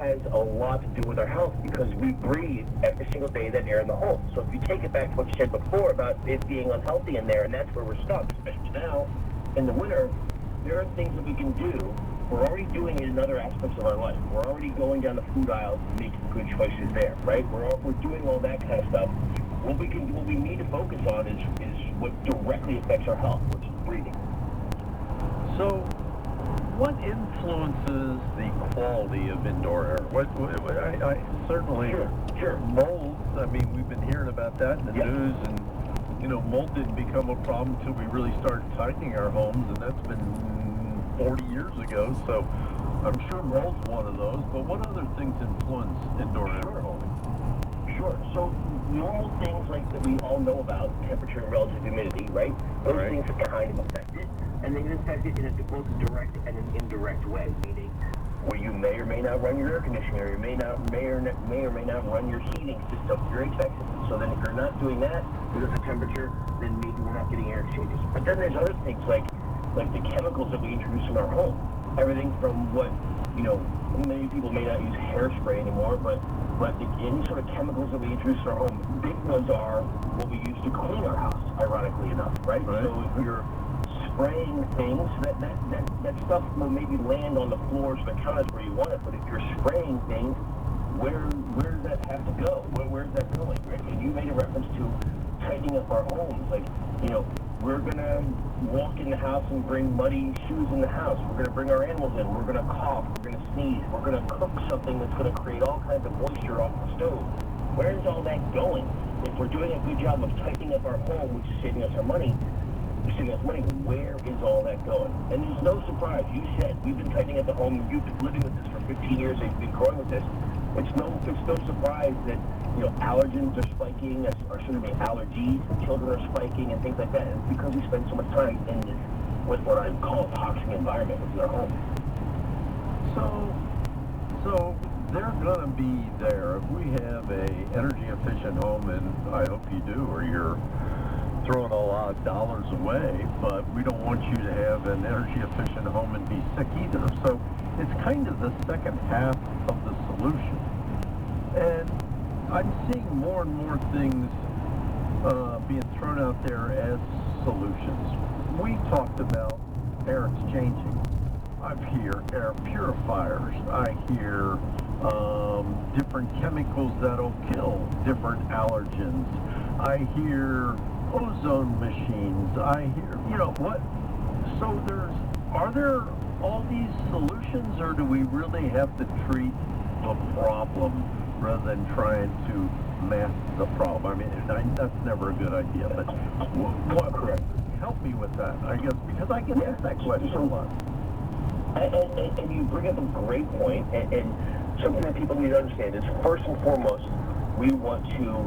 has a lot to do with our health because we breathe every single day that air in the home. So if you take it back to what you said before about it being unhealthy in there, and that's where we're stuck, especially now in the winter, there are things that we can do. We're already doing it in other aspects of our life. We're already going down the food aisle and making good choices there, right? We're doing all that kind of stuff. What we need to focus on is what directly affects our health, which is breathing. So, what influences the quality of indoor air? I certainly Sure. mold. I mean, we've been hearing about that in the news, and mold didn't become a problem until we really started tightening our homes, and that's been 40 years ago. So, I'm sure mold's one of those. But what other things influence indoor air quality? Sure. So normal things like that we all know about, temperature and relative humidity, right? Those things kind of affect it, and they affect it in both a direct and an indirect way, meaning where you may or may not run your air conditioning, or you may or may not run your heating system, your HVAC system. So then if you're not doing that because of temperature, then maybe we're not getting air exchanges. But then there's other things like the chemicals that we introduce in our home. Everything from what, many people may not use hairspray anymore, but any sort of chemicals that we introduce in our home, big ones are what we use to clean our house, ironically enough, right? So if you're spraying things, that stuff will maybe land on the floors of the counters where you want it, but if you're spraying things, where does that have to go? Where's that going, right? And you made a reference to tightening up our homes, we're going to walk in the house and bring muddy shoes in the house. We're going to bring our animals in. We're going to cough. We're going to sneeze. We're going to cook something that's going to create all kinds of moisture off the stove. Where is all that going? If we're doing a good job of tightening up our home, which is saving us money, where is all that going? And there's no surprise. You said we've been tightening up the home. You've been living with this for 15 years. You've been growing with this. It's no surprise that allergens are spiking, or should it be allergies, children are spiking, and things like that. And it's because we spend so much time in this, what I call a toxic environment within our home. So they're going to be there. If we have a energy efficient home, and I hope you do, or you're throwing a lot of dollars away, but we don't want you to have an energy efficient home and be sick either. So it's kind of the second half of the solution. And I'm seeing more and more things being thrown out there as solutions. We talked about air exchanging. I hear air purifiers. I hear different chemicals that'll kill different allergens. I hear ozone machines. I hear, what? So are there all these solutions, or do we really have to treat the problem rather than trying to mask the problem? I mean, that's never a good idea, but correct. Help me with that, I guess, because I get asked that question a lot. And you bring up a great point, and something that people need to understand is, first and foremost, we want to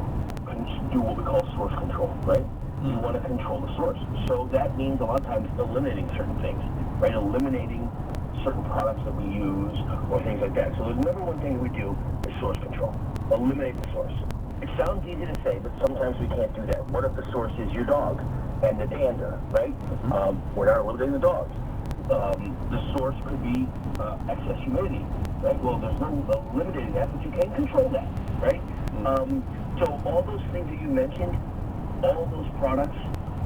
do what we call source control, right? We want to control the source. So that means a lot of times eliminating certain things, right? Eliminating certain products that we use or things like that. So the number one thing we do is source control. Eliminate the source. It sounds easy to say, but sometimes we can't do that. What if the source is your dog and the dander, right? We're not eliminating the dogs. The source could be excess humidity, right? Well, there's no eliminating that, but you can control that, right? So all those things that you mentioned, all those products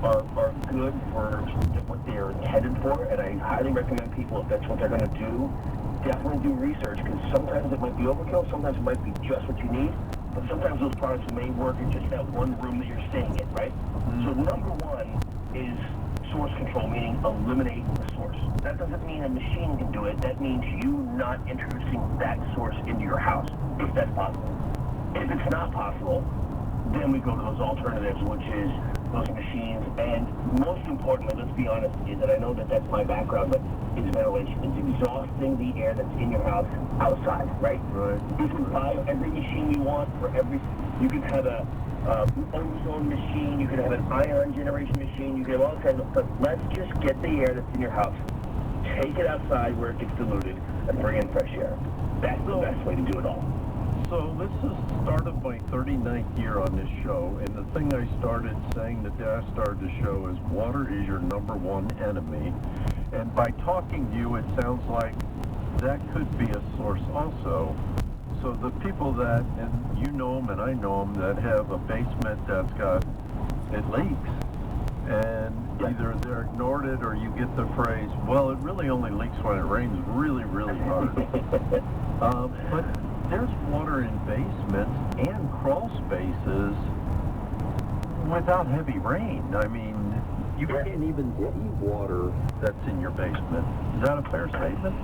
are good for what they're intended for, and I highly recommend people, if that's what they're going to do, definitely do research, because sometimes it might be overkill, sometimes it might be just what you need, but sometimes those products may work in just that one room that you're staying in, right? So number one is source control, meaning eliminating the source. That doesn't mean a machine can do it. That means you not introducing that source into your house, if that's possible. If it's not possible, then we go to those alternatives, which is those machines. And most importantly, let's be honest, is that I know that that's my background, but is ventilation. It's exhausting the air that's in your house outside, right? You can buy every machine you want for every. You can have a ozone machine. You can have an ion generation machine. You can have all kinds of. But let's just get the air that's in your house, take it outside where it gets diluted, and bring in fresh air. That's the best way to do it all. So this is started my 39th year on this show, and the thing I started saying the day I started the show is water is your number one enemy. And by talking to you, it sounds like that could be a source also. So the people that, and you know them and I know them, that have a basement that's got, it leaks, and either they're ignored it or you get the phrase, well, it really only leaks when it rains really, really hard. But there's water in basements and crawl spaces without heavy rain. I mean, you can't even see water that's in your basement. Is that a fair statement?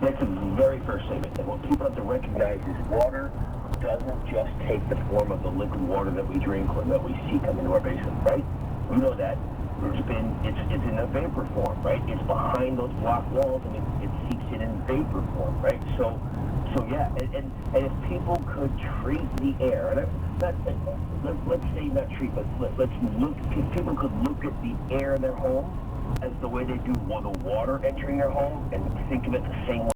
That's a very fair statement. And what people have to recognize is water doesn't just take the form of the liquid water that we drink or that we see come into our basement, right? We know that. It's in a vapor form, right? It's behind those block walls and it seeps in vapor form, right? So yeah, and if people could treat the air, and let's say not treat, but let's look, if people could look at the air in their home as the way they do the water entering their home and think of it the same way